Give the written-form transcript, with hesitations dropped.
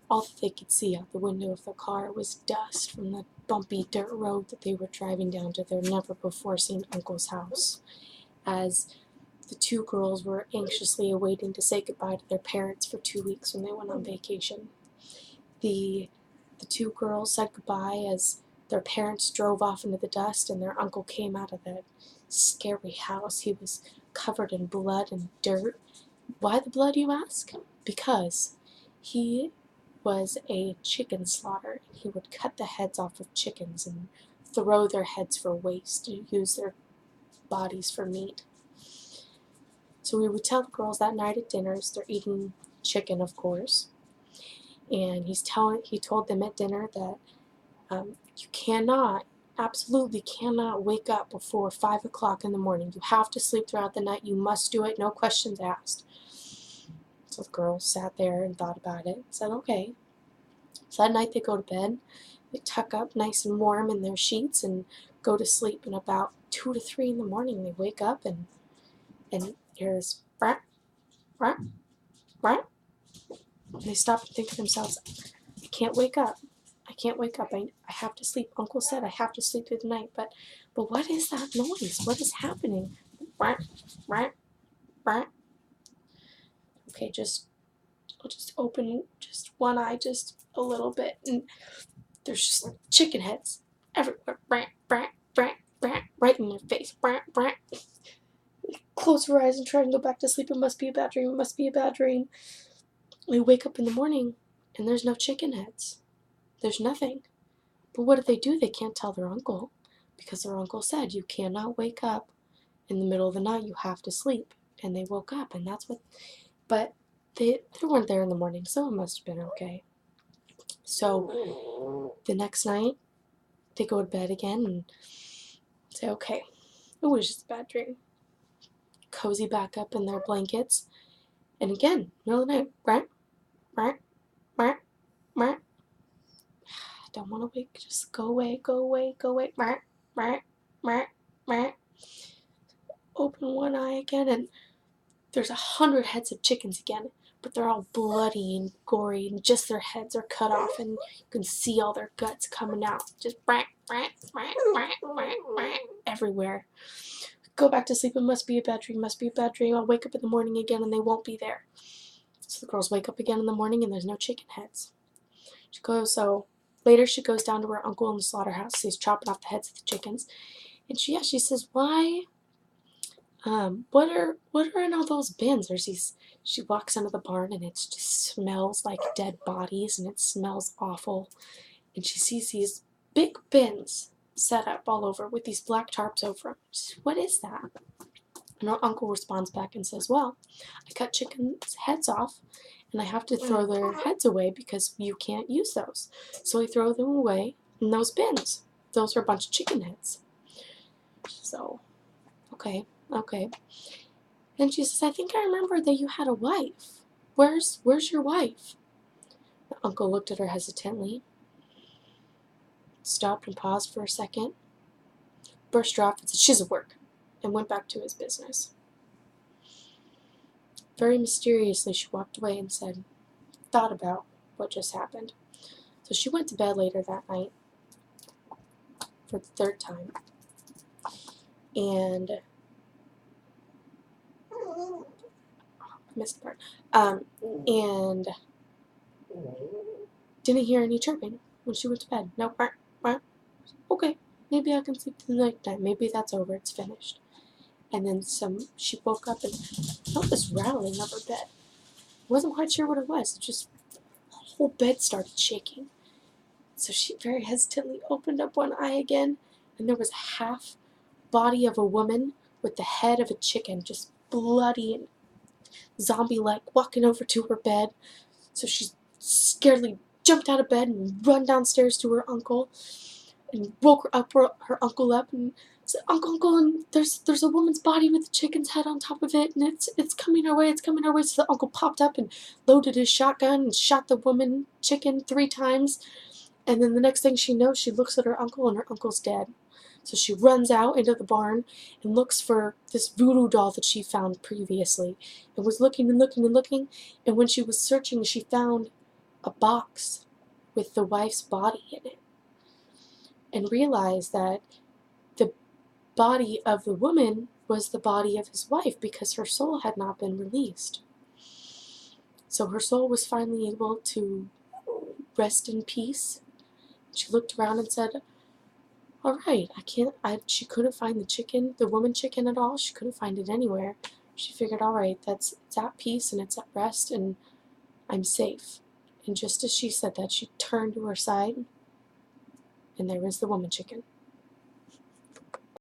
All that they could see out the window of the car was dust from the bumpy dirt road that they were driving down to their never-before-seen uncle's house, as the two girls were anxiously awaiting to say goodbye to their parents for 2 weeks when they went on vacation. The two girls said goodbye as their parents drove off into the dust, and their uncle came out of that scary house. He was covered in blood and dirt. Why the blood, you ask? Because he was a chicken slaughterer. He would cut the heads off of chickens and throw their heads for waste and use their bodies for meat. So we would tell the girls that night at dinners, they're eating chicken, of course, and he told them at dinner that you cannot, absolutely cannot wake up before 5 o'clock in the morning. You have to sleep throughout the night. You must do it, no questions asked. So the girls sat there and thought about it and said, okay. So that night they go to bed, they tuck up nice and warm in their sheets and go to sleep, and about 2 to 3 in the morning they wake up and here's brat, brat, brat. They stop and think to themselves, I can't wake up. I can't wake up. I have to sleep. Uncle said I have to sleep through the night, but what is that noise? What is happening? Brat, brat, brat. Okay, I'll just open just one eye just a little bit, and there's just like chicken heads everywhere. Brat, brat, brat, brat, right in your face. Brat, brat. Close your eyes and try and go back to sleep. It must be a bad dream. It must be a bad dream. We wake up in the morning, and there's no chicken heads. There's nothing. But what do? They can't tell their uncle, because their uncle said you cannot wake up in the middle of the night. You have to sleep. And they woke up, and that's what... But they weren't there in the morning, so it must have been okay. So the next night, they go to bed again and say, okay, it was just a bad dream. Cozy back up in their blankets, and again, middle of the night, right, right, right, right. I don't want to wake, just go away, go away, go away, right, right, right, right. Open one eye again, and there's 100 heads of chickens again, but they're all bloody and gory, and just their heads are cut off, and you can see all their guts coming out, just everywhere. Go back to sleep. It must be a bad dream. Must be a bad dream. I'll wake up in the morning again, and they won't be there. So the girls wake up again in the morning, and there's no chicken heads. So later she goes down to her uncle in the slaughterhouse. He's chopping off the heads of the chickens, and she says, why? What are in all those bins? She walks into the barn, and it just smells like dead bodies, and it smells awful. And she sees these big bins set up all over with these black tarps over them. She says, what is that? And her uncle responds back and says, well, I cut chickens' heads off, and I have to throw their heads away because you can't use those. So I throw them away in those bins. Those are a bunch of chicken heads. So, okay. And she says, I think I remember that you had a wife. Where's your wife? The uncle looked at her hesitantly, stopped and paused for a second, burst her off and said, she's at work, and went back to his business. Very mysteriously, she walked away and said, thought about what just happened. So she went to bed later that night for the third time, and missed the part. And didn't hear any chirping when she went to bed. No, okay, maybe I can sleep through the night time. Maybe that's over. It's finished. And then she woke up and felt this rattling of her bed. Wasn't quite sure what it was. Just the whole bed started shaking. So she very hesitantly opened up one eye again, and there was a half body of a woman with the head of a chicken, just bloody and zombie-like, walking over to her bed. So she scaredly jumped out of bed and run downstairs to her uncle and woke her uncle up and said, Uncle, and there's a woman's body with a chicken's head on top of it, and it's coming our way, it's coming our way. So the uncle popped up and loaded his shotgun and shot the woman chicken 3 times. And then the next thing she knows, she looks at her uncle, and her uncle's dead. So she runs out into the barn and looks for this voodoo doll that she found previously, and was looking and looking and looking, and when she was searching, she found a box with the wife's body in it, and realized that the body of the woman was the body of his wife because her soul had not been released. So her soul was finally able to rest in peace. She looked around and said, all right, she couldn't find the woman chicken at all. She couldn't find it anywhere. She figured, all right, it's at peace and it's at rest and I'm safe. And just as she said that, she turned to her side and there was the woman chicken.